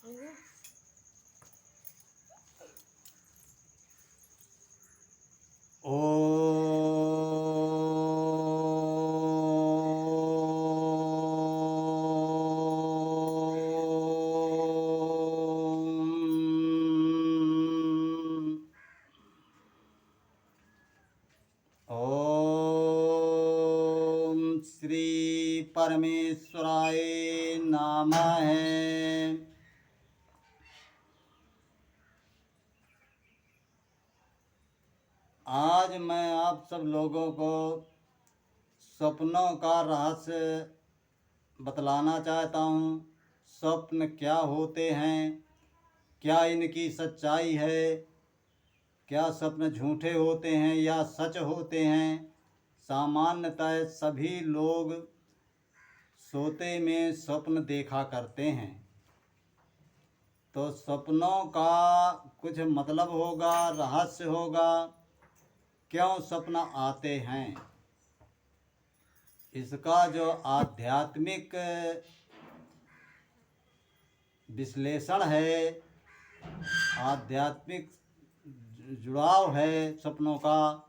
ओम श्री परमेश्वराय नमः। आज मैं आप सब लोगों को स्वप्नों का रहस्य बतलाना चाहता हूँ। स्वप्न क्या होते हैं, क्या इनकी सच्चाई है, क्या स्वप्न झूठे होते हैं या सच होते हैं। सामान्यतः सभी लोग सोते में स्वप्न देखा करते हैं, तो स्वप्नों का कुछ मतलब होगा, रहस्य होगा, क्यों स्वप्न आते हैं। इसका जो आध्यात्मिक विश्लेषण है, आध्यात्मिक जुड़ाव है स्वप्नों का,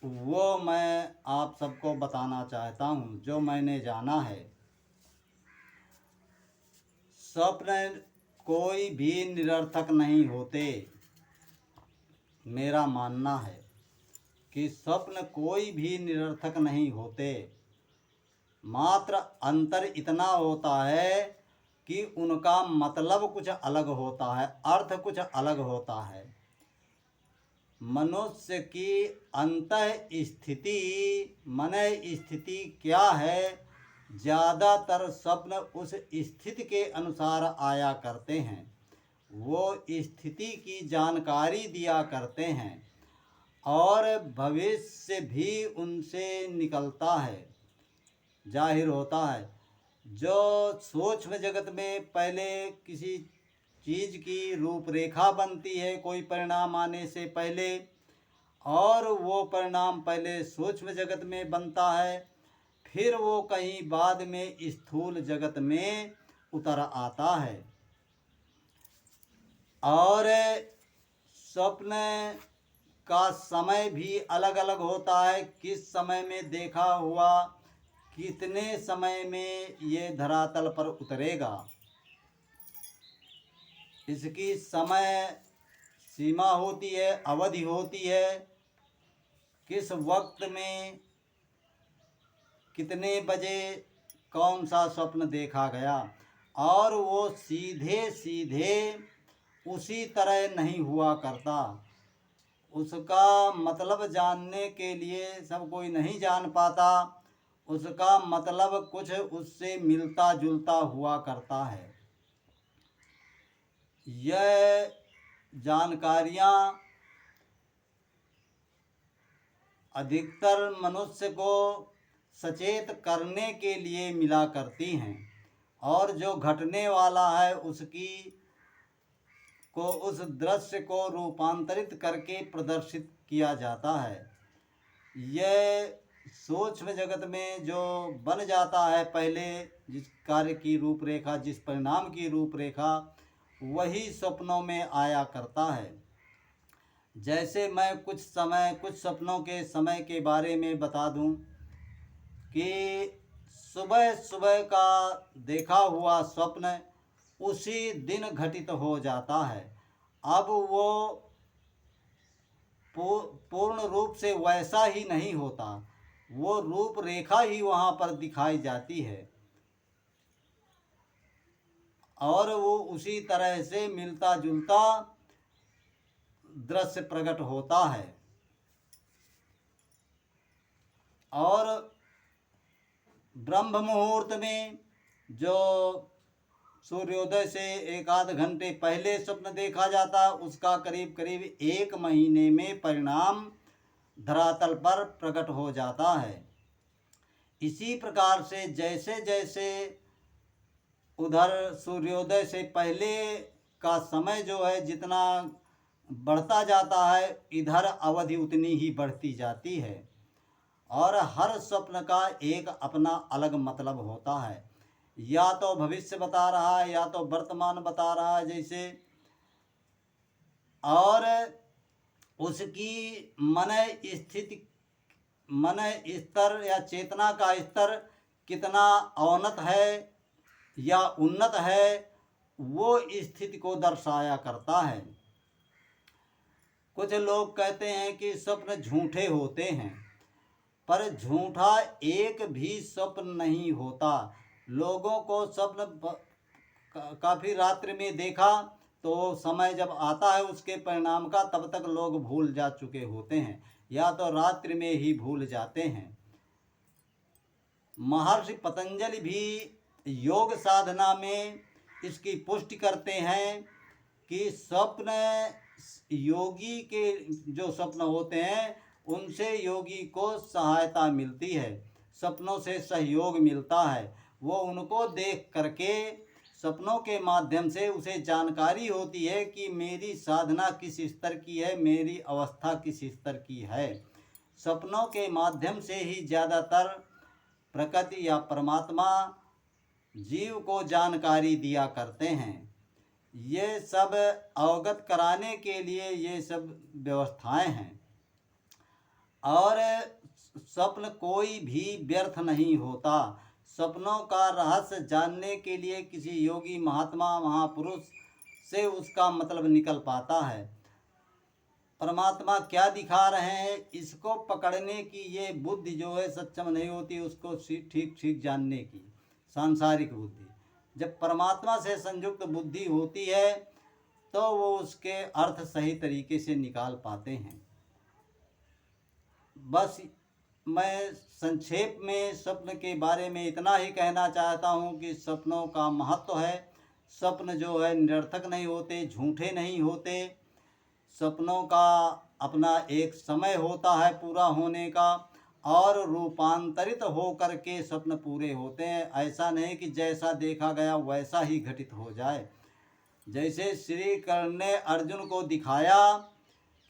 वो मैं आप सबको बताना चाहता हूँ, जो मैंने जाना है। स्वप्न कोई भी निरर्थक नहीं होते। मेरा मानना है कि स्वप्न कोई भी निरर्थक नहीं होते। मात्र अंतर इतना होता है कि उनका मतलब कुछ अलग होता है, अर्थ कुछ अलग होता है। मनुष्य की अंतः स्थिति, मन स्थिति क्या है, ज़्यादातर स्वप्न उस स्थिति के अनुसार आया करते हैं। वो स्थिति की जानकारी दिया करते हैं और भविष्य भी उनसे निकलता है, जाहिर होता है। जो सूक्ष्म जगत में पहले किसी चीज़ की रूपरेखा बनती है कोई परिणाम आने से पहले, और वो परिणाम पहले सूक्ष्म जगत में बनता है, फिर वो कहीं बाद में स्थूल जगत में उतर आता है। और स्वप्न का समय भी अलग अलग होता है। किस समय में देखा हुआ, कितने समय में ये धरातल पर उतरेगा, इसकी समय सीमा होती है, अवधि होती है। किस वक्त में कितने बजे कौन सा स्वप्न देखा गया, और वो सीधे सीधे उसी तरह नहीं हुआ करता। उसका मतलब जानने के लिए सब कोई नहीं जान पाता। उसका मतलब कुछ उससे मिलता जुलता हुआ करता है। यह जानकारियाँ अधिकतर मनुष्य को सचेत करने के लिए मिला करती हैं, और जो घटने वाला है उसकी को उस दृश्य को रूपांतरित करके प्रदर्शित किया जाता है। यह सूक्ष्म जगत में जो बन जाता है पहले, जिस कार्य की रूपरेखा, जिस परिणाम की रूपरेखा, वही स्वप्नों में आया करता है। जैसे मैं कुछ स्वप्नों के समय के बारे में बता दूं कि सुबह सुबह का देखा हुआ स्वप्न उसी दिन घटित हो जाता है। अब वो पूर्ण रूप से वैसा ही नहीं होता, वो रूपरेखा ही वहाँ पर दिखाई जाती है, और वो उसी तरह से मिलता जुलता दृश्य प्रकट होता है। और ब्रह्म मुहूर्त में जो सूर्योदय से एक आध घंटे पहले स्वप्न देखा जाता है, उसका करीब करीब 1 महीने में परिणाम धरातल पर प्रकट हो जाता है। इसी प्रकार से जैसे जैसे उधर सूर्योदय से पहले का समय जो है जितना बढ़ता जाता है, इधर अवधि उतनी ही बढ़ती जाती है। और हर स्वप्न का एक अपना अलग मतलब होता है। या तो भविष्य बता रहा है या तो वर्तमान बता रहा है जैसे, और उसकी मन स्थिति, मन स्तर या चेतना का स्तर कितना अवनत है या उन्नत है, वो स्थिति को दर्शाया करता है। कुछ लोग कहते हैं कि स्वप्न झूठे होते हैं, पर झूठा एक भी स्वप्न नहीं होता। लोगों को स्वप्न काफ़ी रात्रि में देखा तो समय जब आता है उसके परिणाम का तब तक लोग भूल जा चुके होते हैं या तो रात्रि में ही भूल जाते हैं। महर्षि पतंजलि भी योग साधना में इसकी पुष्टि करते हैं कि स्वप्न, योगी के जो स्वप्न होते हैं उनसे योगी को सहायता मिलती है, सपनों से सहयोग मिलता है। वो उनको देख करके सपनों के माध्यम से उसे जानकारी होती है कि मेरी साधना किस स्तर की है, मेरी अवस्था किस स्तर की है। सपनों के माध्यम से ही ज़्यादातर प्रकृति या परमात्मा जीव को जानकारी दिया करते हैं। ये सब अवगत कराने के लिए ये सब व्यवस्थाएं हैं। और स्वप्न कोई भी व्यर्थ नहीं होता। सपनों का रहस्य जानने के लिए किसी योगी, महात्मा, महापुरुष से उसका मतलब निकल पाता है। परमात्मा क्या दिखा रहे हैं इसको पकड़ने की ये बुद्धि जो है सक्षम नहीं होती, उसको ठीक ठीक जानने की सांसारिक बुद्धि। जब परमात्मा से संयुक्त बुद्धि होती है तो वो उसके अर्थ सही तरीके से निकाल पाते हैं। बस मैं संक्षेप में स्वप्न के बारे में इतना ही कहना चाहता हूँ कि सपनों का महत्व है। स्वप्न जो है निरर्थक नहीं होते, झूठे नहीं होते। सपनों का अपना एक समय होता है पूरा होने का, और रूपांतरित हो करके स्वप्न पूरे होते हैं। ऐसा नहीं कि जैसा देखा गया वैसा ही घटित हो जाए। जैसे श्री कृष्ण ने अर्जुन को दिखाया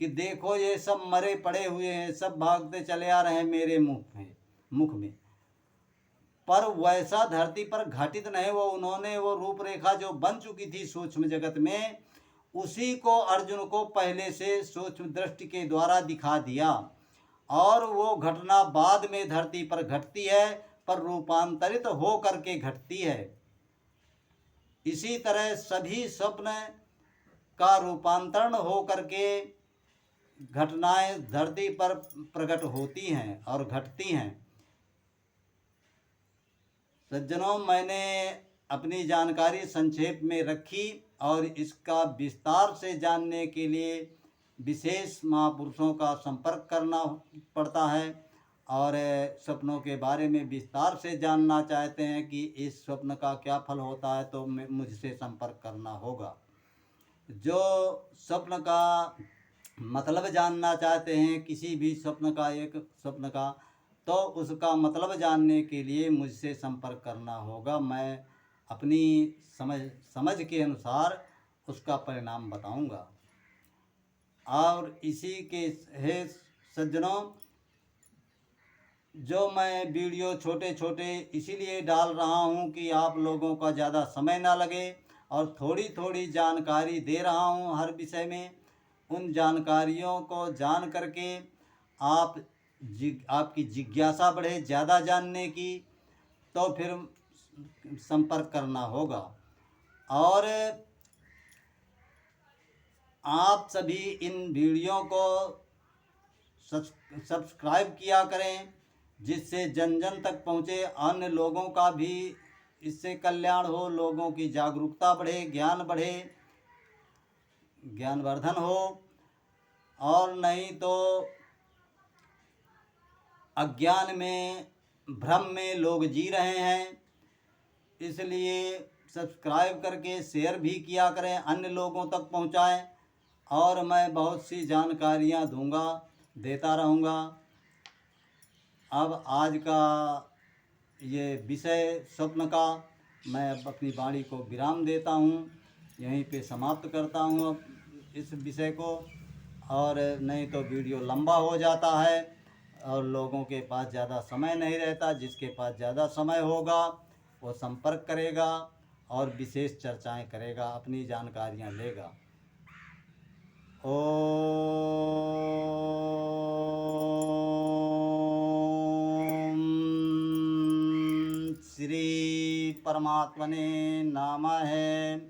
कि देखो ये सब मरे पड़े हुए हैं, सब भागते चले आ रहे हैं मेरे मुख में, पर वैसा धरती पर घटित नहीं। वो उन्होंने वो रूपरेखा जो बन चुकी थी सूक्ष्म जगत में, उसी को अर्जुन को पहले से सूक्ष्म दृष्टि के द्वारा दिखा दिया, और वो घटना बाद में धरती पर घटती है, पर रूपांतरित हो करके घटती है। इसी तरह सभी स्वप्न का रूपांतरण हो करके घटनाएं धरती पर प्रकट होती हैं और घटती हैं। सज्जनों, मैंने अपनी जानकारी संक्षेप में रखी, और इसका विस्तार से जानने के लिए विशेष महापुरुषों का संपर्क करना पड़ता है, और सपनों के बारे में विस्तार से जानना चाहते हैं कि इस स्वप्न का क्या फल होता है तो मुझसे संपर्क करना होगा। जो स्वप्न का मतलब जानना चाहते हैं किसी भी स्वप्न का, एक स्वप्न का, तो उसका मतलब जानने के लिए मुझसे संपर्क करना होगा। मैं अपनी समझ के अनुसार उसका परिणाम बताऊंगा। और इसी के है सज्जनों, जो मैं वीडियो छोटे छोटे इसीलिए डाल रहा हूं कि आप लोगों का ज़्यादा समय ना लगे, और थोड़ी थोड़ी जानकारी दे रहा हूं हर विषय में। उन जानकारियों को जान करके आपकी जिज्ञासा बढ़े ज़्यादा जानने की, तो फिर संपर्क करना होगा। और आप सभी इन वीडियो को सब्सक्राइब किया करें, जिससे जन जन तक पहुँचे, अन्य लोगों का भी इससे कल्याण हो, लोगों की जागरूकता बढ़े, ज्ञान बढ़े, ज्ञानवर्धन हो। और नहीं तो अज्ञान में, भ्रम में लोग जी रहे हैं। इसलिए सब्सक्राइब करके शेयर भी किया करें, अन्य लोगों तक पहुंचाएं, और मैं बहुत सी जानकारियां दूंगा, देता रहूंगा। अब आज का ये विषय स्वप्न का मैं अपनी वाणी को विराम देता हूं, यहीं पे समाप्त करता हूं अब इस विषय को। और नहीं तो वीडियो लंबा हो जाता है और लोगों के पास ज़्यादा समय नहीं रहता। जिसके पास ज़्यादा समय होगा वो संपर्क करेगा और विशेष चर्चाएं करेगा, अपनी जानकारियां लेगा। ओम श्री परमात्मने नमः।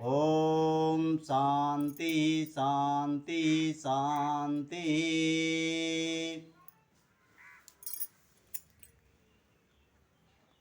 ओम शांति शांति शांति।